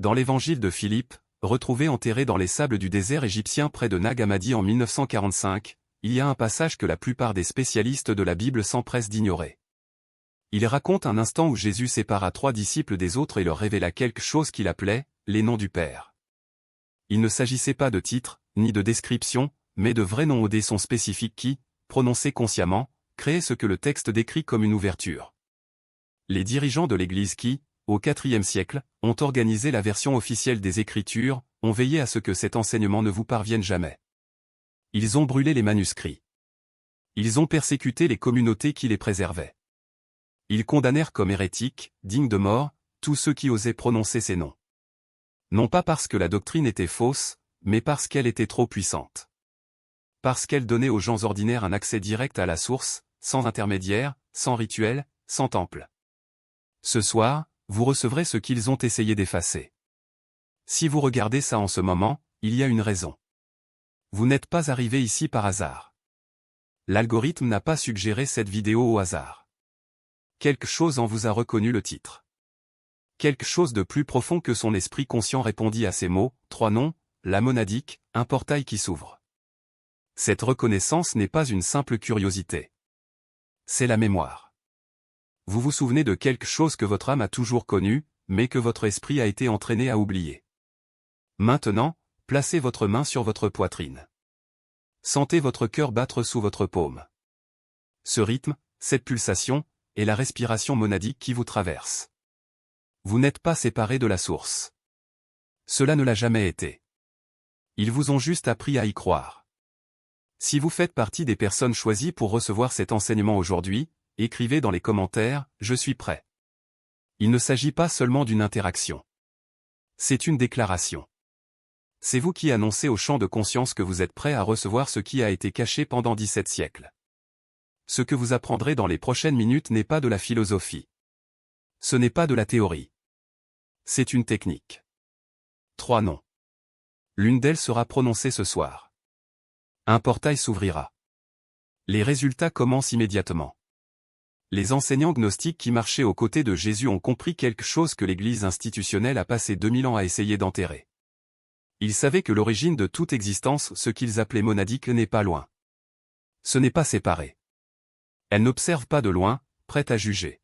Dans l'évangile de Philippe, retrouvé enterré dans les sables du désert égyptien près de Nag Hammadi en 1945, il y a un passage que la plupart des spécialistes de la Bible s'empressent d'ignorer. Il raconte un instant où Jésus sépara 3 disciples des autres et leur révéla quelque chose qu'il appelait « les noms du Père ». Il ne s'agissait pas de titres, ni de descriptions, mais de vrais noms ou des sons spécifiques qui, prononcés consciemment, créaient ce que le texte décrit comme une ouverture. Les dirigeants de l'Église qui, au IVe siècle, ont organisé la version officielle des Écritures, ont veillé à ce que cet enseignement ne vous parvienne jamais. Ils ont brûlé les manuscrits. Ils ont persécuté les communautés qui les préservaient. Ils condamnèrent comme hérétiques, dignes de mort, tous ceux qui osaient prononcer ces noms. Non pas parce que la doctrine était fausse, mais parce qu'elle était trop puissante. Parce qu'elle donnait aux gens ordinaires un accès direct à la source, sans intermédiaire, sans rituel, sans temple. Ce soir, vous recevrez ce qu'ils ont essayé d'effacer. Si vous regardez ça en ce moment, il y a une raison. Vous n'êtes pas arrivé ici par hasard. L'algorithme n'a pas suggéré cette vidéo au hasard. Quelque chose en vous a reconnu le titre. Quelque chose de plus profond que son esprit conscient répondit à ces mots, 3 noms, la monadique, un portail qui s'ouvre. Cette reconnaissance n'est pas une simple curiosité. C'est la mémoire. Vous vous souvenez de quelque chose que votre âme a toujours connu, mais que votre esprit a été entraîné à oublier. Maintenant, placez votre main sur votre poitrine. Sentez votre cœur battre sous votre paume. Ce rythme, cette pulsation, est la respiration monadique qui vous traverse. Vous n'êtes pas séparé de la source. Cela ne l'a jamais été. Ils vous ont juste appris à y croire. Si vous faites partie des personnes choisies pour recevoir cet enseignement aujourd'hui, écrivez dans les commentaires « Je suis prêt ». Il ne s'agit pas seulement d'une interaction. C'est une déclaration. C'est vous qui annoncez au champ de conscience que vous êtes prêt à recevoir ce qui a été caché pendant 17 siècles. Ce que vous apprendrez dans les prochaines minutes n'est pas de la philosophie. Ce n'est pas de la théorie. C'est une technique. 3 noms. L'une d'elles sera prononcée ce soir. Un portail s'ouvrira. Les résultats commencent immédiatement. Les enseignants gnostiques qui marchaient aux côtés de Jésus ont compris quelque chose que l'Église institutionnelle a passé 2000 ans à essayer d'enterrer. Ils savaient que l'origine de toute existence, ce qu'ils appelaient monadique, n'est pas loin. Ce n'est pas séparé. Elle n'observe pas de loin, prête à juger.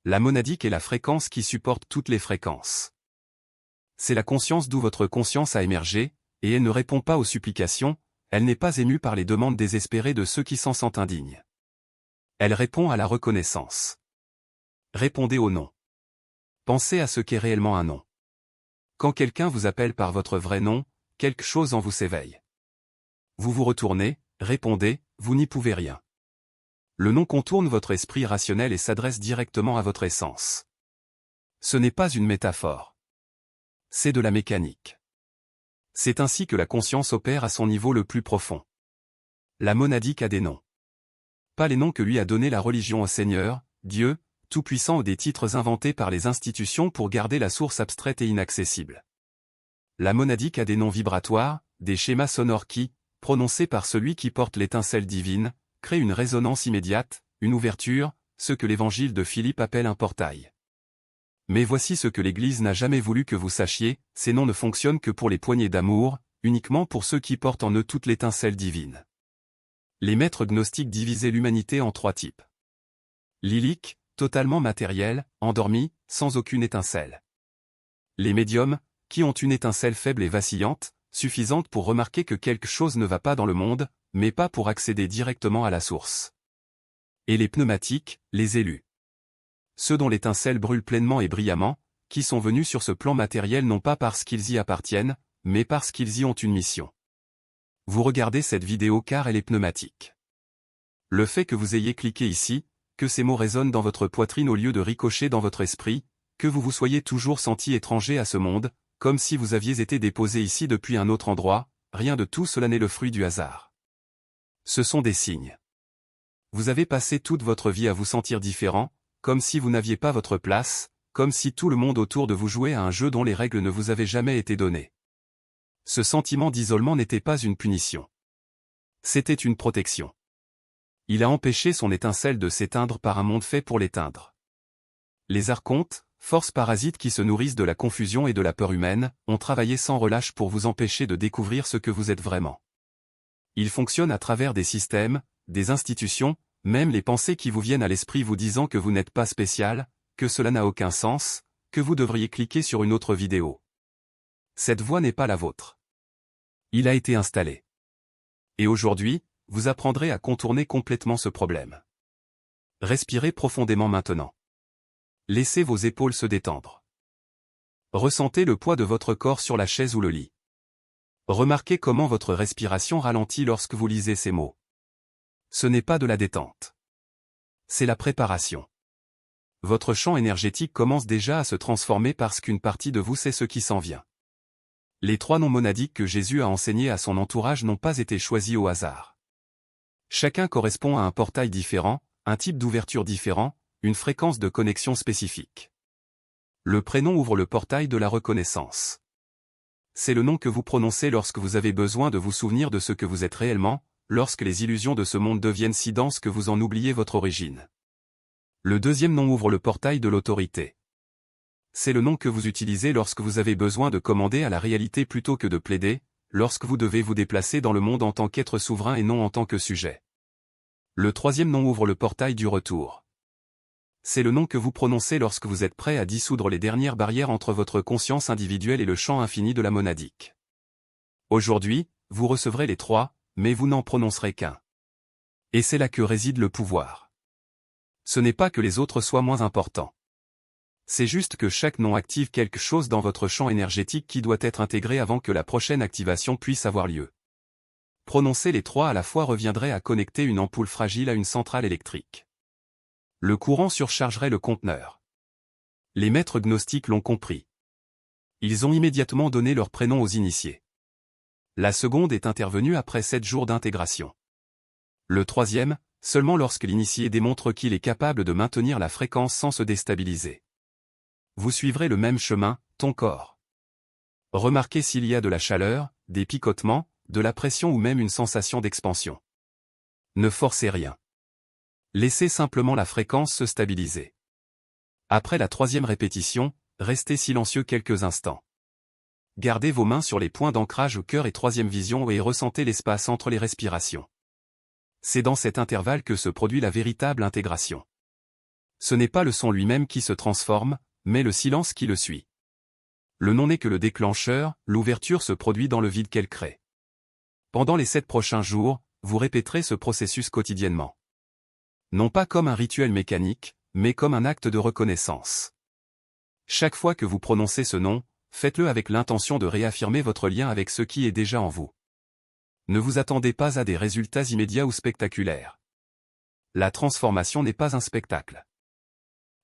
La monadique est la fréquence qui supporte toutes les fréquences. C'est la conscience d'où votre conscience a émergé, et elle ne répond pas aux supplications, elle n'est pas émue par les demandes désespérées de ceux qui s'en sentent indignes. Elle répond à la reconnaissance. Répondez au nom. Pensez à ce qu'est réellement un nom. Quand quelqu'un vous appelle par votre vrai nom, quelque chose en vous s'éveille. Vous vous retournez, répondez, vous n'y pouvez rien. Le nom contourne votre esprit rationnel et s'adresse directement à votre essence. Ce n'est pas une métaphore. C'est de la mécanique. C'est ainsi que la conscience opère à son niveau le plus profond. La monadique a des noms. Pas les noms que lui a donnés la religion au Seigneur, Dieu, Tout-Puissant ou des titres inventés par les institutions pour garder la source abstraite et inaccessible. La monadique a des noms vibratoires, des schémas sonores qui, prononcés par celui qui porte l'étincelle divine, créent une résonance immédiate, une ouverture, ce que l'évangile de Philippe appelle un portail. Mais voici ce que l'Église n'a jamais voulu que vous sachiez, ces noms ne fonctionnent que pour les poignées d'amour, uniquement pour ceux qui portent en eux toute l'étincelle divine. Les maîtres gnostiques divisaient l'humanité en 3 types. Lylique, totalement matériel, endormi, sans aucune étincelle. Les médiums, qui ont une étincelle faible et vacillante, suffisante pour remarquer que quelque chose ne va pas dans le monde, mais pas pour accéder directement à la source. Et les pneumatiques, les élus. Ceux dont l'étincelle brûle pleinement et brillamment, qui sont venus sur ce plan matériel non pas parce qu'ils y appartiennent, mais parce qu'ils y ont une mission. Vous regardez cette vidéo car elle est pneumatique. Le fait que vous ayez cliqué ici, que ces mots résonnent dans votre poitrine au lieu de ricocher dans votre esprit, que vous vous soyez toujours senti étranger à ce monde, comme si vous aviez été déposé ici depuis un autre endroit, rien de tout cela n'est le fruit du hasard. Ce sont des signes. Vous avez passé toute votre vie à vous sentir différent, comme si vous n'aviez pas votre place, comme si tout le monde autour de vous jouait à un jeu dont les règles ne vous avaient jamais été données. Ce sentiment d'isolement n'était pas une punition. C'était une protection. Il a empêché son étincelle de s'éteindre par un monde fait pour l'éteindre. Les archontes, forces parasites qui se nourrissent de la confusion et de la peur humaine, ont travaillé sans relâche pour vous empêcher de découvrir ce que vous êtes vraiment. Ils fonctionnent à travers des systèmes, des institutions, même les pensées qui vous viennent à l'esprit vous disant que vous n'êtes pas spécial, que cela n'a aucun sens, que vous devriez cliquer sur une autre vidéo. Cette voie n'est pas la vôtre. Il a été installé. Et aujourd'hui, vous apprendrez à contourner complètement ce problème. Respirez profondément maintenant. Laissez vos épaules se détendre. Ressentez le poids de votre corps sur la chaise ou le lit. Remarquez comment votre respiration ralentit lorsque vous lisez ces mots. Ce n'est pas de la détente. C'est la préparation. Votre champ énergétique commence déjà à se transformer parce qu'une partie de vous sait ce qui s'en vient. Les 3 noms monadiques que Jésus a enseignés à son entourage n'ont pas été choisis au hasard. Chacun correspond à un portail différent, un type d'ouverture différent, une fréquence de connexion spécifique. Le prénom ouvre le portail de la reconnaissance. C'est le nom que vous prononcez lorsque vous avez besoin de vous souvenir de ce que vous êtes réellement, lorsque les illusions de ce monde deviennent si denses que vous en oubliez votre origine. Le deuxième nom ouvre le portail de l'autorité. C'est le nom que vous utilisez lorsque vous avez besoin de commander à la réalité plutôt que de plaider, lorsque vous devez vous déplacer dans le monde en tant qu'être souverain et non en tant que sujet. Le troisième nom ouvre le portail du retour. C'est le nom que vous prononcez lorsque vous êtes prêt à dissoudre les dernières barrières entre votre conscience individuelle et le champ infini de la monadique. Aujourd'hui, vous recevrez les 3, mais vous n'en prononcerez qu'un. Et c'est là que réside le pouvoir. Ce n'est pas que les autres soient moins importants. C'est juste que chaque nom active quelque chose dans votre champ énergétique qui doit être intégré avant que la prochaine activation puisse avoir lieu. Prononcer les 3 à la fois reviendrait à connecter une ampoule fragile à une centrale électrique. Le courant surchargerait le conteneur. Les maîtres gnostiques l'ont compris. Ils ont immédiatement donné leur prénom aux initiés. La seconde est intervenue après 7 jours d'intégration. Le troisième, seulement lorsque l'initié démontre qu'il est capable de maintenir la fréquence sans se déstabiliser. Vous suivrez le même chemin, ton corps. Remarquez s'il y a de la chaleur, des picotements, de la pression ou même une sensation d'expansion. Ne forcez rien. Laissez simplement la fréquence se stabiliser. Après la 3e répétition, restez silencieux quelques instants. Gardez vos mains sur les points d'ancrage au cœur et 3e vision et ressentez l'espace entre les respirations. C'est dans cet intervalle que se produit la véritable intégration. Ce n'est pas le son lui-même qui se transforme, mais le silence qui le suit. Le nom n'est que le déclencheur, l'ouverture se produit dans le vide qu'elle crée. Pendant les 7 prochains jours, vous répéterez ce processus quotidiennement. Non pas comme un rituel mécanique, mais comme un acte de reconnaissance. Chaque fois que vous prononcez ce nom, faites-le avec l'intention de réaffirmer votre lien avec ce qui est déjà en vous. Ne vous attendez pas à des résultats immédiats ou spectaculaires. La transformation n'est pas un spectacle.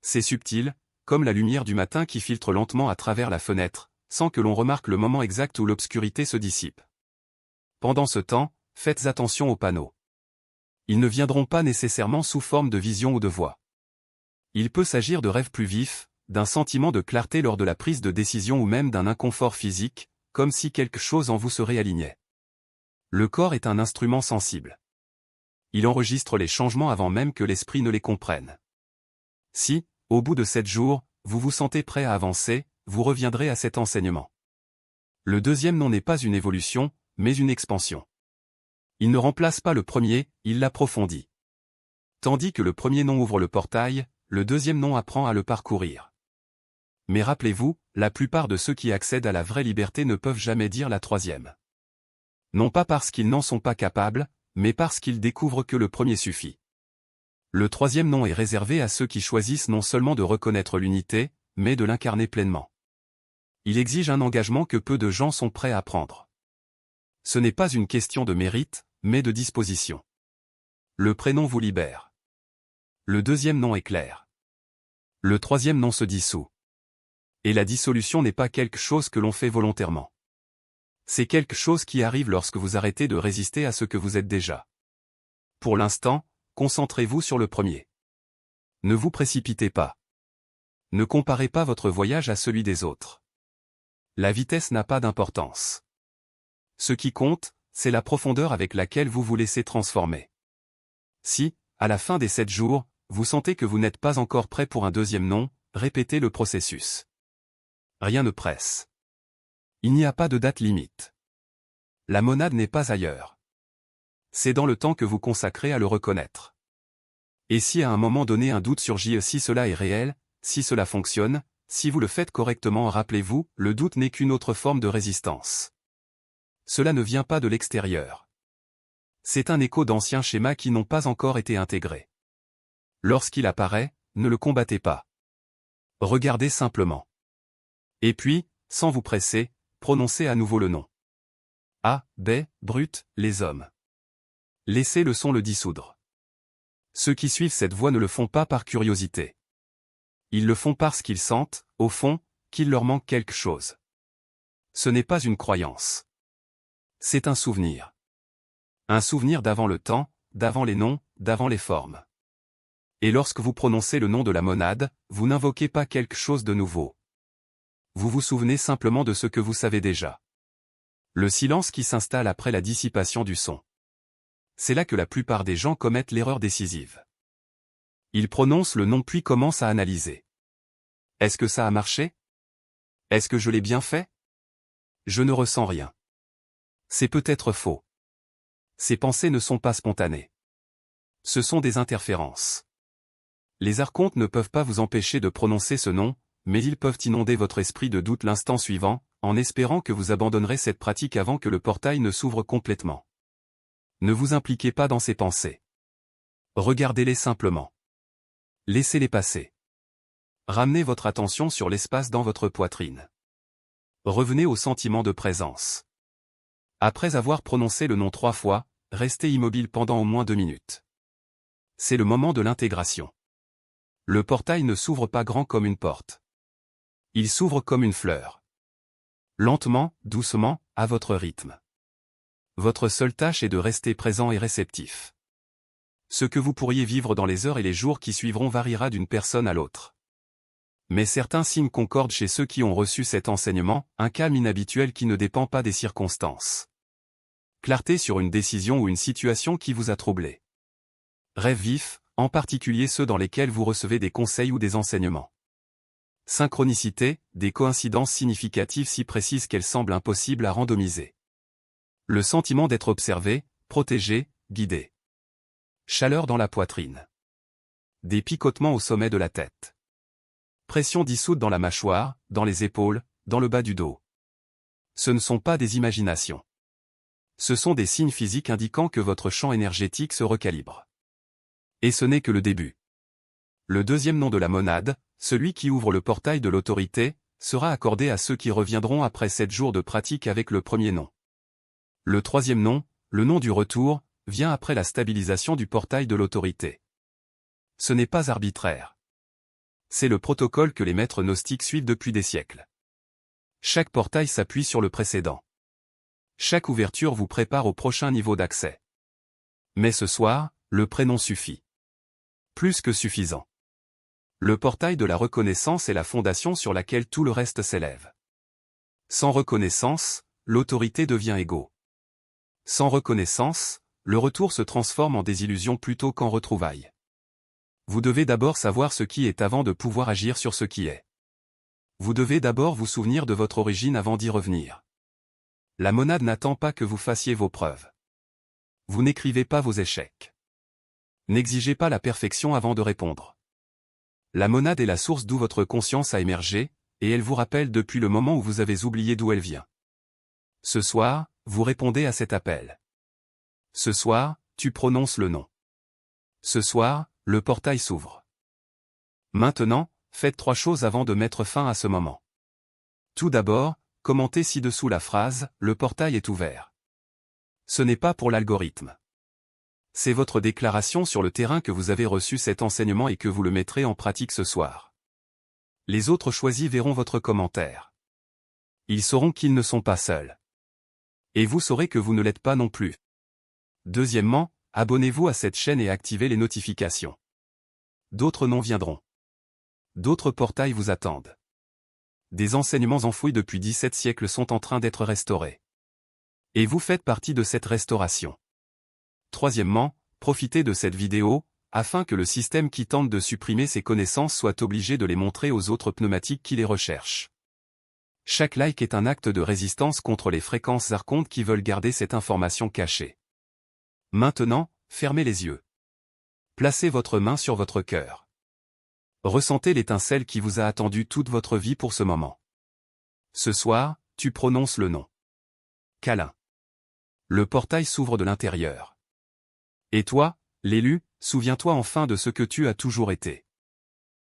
C'est subtil, comme la lumière du matin qui filtre lentement à travers la fenêtre, sans que l'on remarque le moment exact où l'obscurité se dissipe. Pendant ce temps, faites attention aux panneaux. Ils ne viendront pas nécessairement sous forme de vision ou de voix. Il peut s'agir de rêves plus vifs, d'un sentiment de clarté lors de la prise de décision ou même d'un inconfort physique, comme si quelque chose en vous se réalignait. Le corps est un instrument sensible. Il enregistre les changements avant même que l'esprit ne les comprenne. Si, au bout de 7 jours, vous vous sentez prêt à avancer, vous reviendrez à cet enseignement. Le deuxième nom n'est pas une évolution, mais une expansion. Il ne remplace pas le premier, il l'approfondit. Tandis que le premier nom ouvre le portail, le deuxième nom apprend à le parcourir. Mais rappelez-vous, la plupart de ceux qui accèdent à la vraie liberté ne peuvent jamais dire la troisième. Non pas parce qu'ils n'en sont pas capables, mais parce qu'ils découvrent que le premier suffit. Le troisième nom est réservé à ceux qui choisissent non seulement de reconnaître l'unité, mais de l'incarner pleinement. Il exige un engagement que peu de gens sont prêts à prendre. Ce n'est pas une question de mérite, mais de disposition. Le prénom vous libère. Le deuxième nom est clair. Le troisième nom se dissout. Et la dissolution n'est pas quelque chose que l'on fait volontairement. C'est quelque chose qui arrive lorsque vous arrêtez de résister à ce que vous êtes déjà. Pour l'instant, concentrez-vous sur le premier. Ne vous précipitez pas. Ne comparez pas votre voyage à celui des autres. La vitesse n'a pas d'importance. Ce qui compte, c'est la profondeur avec laquelle vous vous laissez transformer. Si, à la fin des 7 jours, vous sentez que vous n'êtes pas encore prêt pour un deuxième nom, répétez le processus. Rien ne presse. Il n'y a pas de date limite. La monade n'est pas ailleurs. C'est dans le temps que vous consacrez à le reconnaître. Et si à un moment donné un doute surgit, si cela est réel, si cela fonctionne, si vous le faites correctement, rappelez-vous, le doute n'est qu'une autre forme de résistance. Cela ne vient pas de l'extérieur. C'est un écho d'anciens schémas qui n'ont pas encore été intégrés. Lorsqu'il apparaît, ne le combattez pas. Regardez simplement. Et puis, sans vous presser, prononcez à nouveau le nom. A, B, brut, les hommes. Laissez le son le dissoudre. Ceux qui suivent cette voie ne le font pas par curiosité. Ils le font parce qu'ils sentent, au fond, qu'il leur manque quelque chose. Ce n'est pas une croyance. C'est un souvenir. Un souvenir d'avant le temps, d'avant les noms, d'avant les formes. Et lorsque vous prononcez le nom de la monade, vous n'invoquez pas quelque chose de nouveau. Vous vous souvenez simplement de ce que vous savez déjà. Le silence qui s'installe après la dissipation du son. C'est là que la plupart des gens commettent l'erreur décisive. Ils prononcent le nom puis commencent à analyser. Est-ce que ça a marché? Est-ce que je l'ai bien fait? Je ne ressens rien. C'est peut-être faux. Ces pensées ne sont pas spontanées. Ce sont des interférences. Les archontes ne peuvent pas vous empêcher de prononcer ce nom, mais ils peuvent inonder votre esprit de doute l'instant suivant, en espérant que vous abandonnerez cette pratique avant que le portail ne s'ouvre complètement. Ne vous impliquez pas dans ces pensées. Regardez-les simplement. Laissez-les passer. Ramenez votre attention sur l'espace dans votre poitrine. Revenez au sentiment de présence. Après avoir prononcé le nom 3 fois, restez immobile pendant au moins 2 minutes. C'est le moment de l'intégration. Le portail ne s'ouvre pas grand comme une porte. Il s'ouvre comme une fleur. Lentement, doucement, à votre rythme. Votre seule tâche est de rester présent et réceptif. Ce que vous pourriez vivre dans les heures et les jours qui suivront variera d'une personne à l'autre. Mais certains signes concordent chez ceux qui ont reçu cet enseignement, un calme inhabituel qui ne dépend pas des circonstances. Clarté sur une décision ou une situation qui vous a troublé. Rêves vifs, en particulier ceux dans lesquels vous recevez des conseils ou des enseignements. Synchronicité, des coïncidences significatives si précises qu'elles semblent impossibles à randomiser. Le sentiment d'être observé, protégé, guidé. Chaleur dans la poitrine. Des picotements au sommet de la tête. Pression dissoute dans la mâchoire, dans les épaules, dans le bas du dos. Ce ne sont pas des imaginations. Ce sont des signes physiques indiquant que votre champ énergétique se recalibre. Et ce n'est que le début. Le deuxième nom de la monade, celui qui ouvre le portail de l'autorité, sera accordé à ceux qui reviendront après 7 jours de pratique avec le premier nom. Le troisième nom, le nom du retour, vient après la stabilisation du portail de l'autorité. Ce n'est pas arbitraire. C'est le protocole que les maîtres gnostiques suivent depuis des siècles. Chaque portail s'appuie sur le précédent. Chaque ouverture vous prépare au prochain niveau d'accès. Mais ce soir, le prénom suffit. Plus que suffisant. Le portail de la reconnaissance est la fondation sur laquelle tout le reste s'élève. Sans reconnaissance, l'autorité devient égo. Sans reconnaissance, le retour se transforme en désillusion plutôt qu'en retrouvailles. Vous devez d'abord savoir ce qui est avant de pouvoir agir sur ce qui est. Vous devez d'abord vous souvenir de votre origine avant d'y revenir. La monade n'attend pas que vous fassiez vos preuves. Vous n'écrivez pas vos échecs. N'exigez pas la perfection avant de répondre. La monade est la source d'où votre conscience a émergé, et elle vous rappelle depuis le moment où vous avez oublié d'où elle vient. Ce soir, vous répondez à cet appel. Ce soir, tu prononces le nom. Ce soir, le portail s'ouvre. Maintenant, faites 3 choses avant de mettre fin à ce moment. Tout d'abord, commentez ci-dessous la phrase « Le portail est ouvert ». Ce n'est pas pour l'algorithme. C'est votre déclaration sur le terrain que vous avez reçu cet enseignement et que vous le mettrez en pratique ce soir. Les autres choisis verront votre commentaire. Ils sauront qu'ils ne sont pas seuls. Et vous saurez que vous ne l'êtes pas non plus. Deuxièmement, abonnez-vous à cette chaîne et activez les notifications. D'autres noms viendront. D'autres portails vous attendent. Des enseignements enfouis depuis 17 siècles sont en train d'être restaurés. Et vous faites partie de cette restauration. Troisièmement, profitez de cette vidéo, afin que le système qui tente de supprimer ces connaissances soit obligé de les montrer aux autres pneumatiques qui les recherchent. Chaque like est un acte de résistance contre les fréquences archontes qui veulent garder cette information cachée. Maintenant, fermez les yeux. Placez votre main sur votre cœur. Ressentez l'étincelle qui vous a attendu toute votre vie pour ce moment. Ce soir, tu prononces le nom. Câlin. Le portail s'ouvre de l'intérieur. Et toi, l'élu, souviens-toi enfin de ce que tu as toujours été.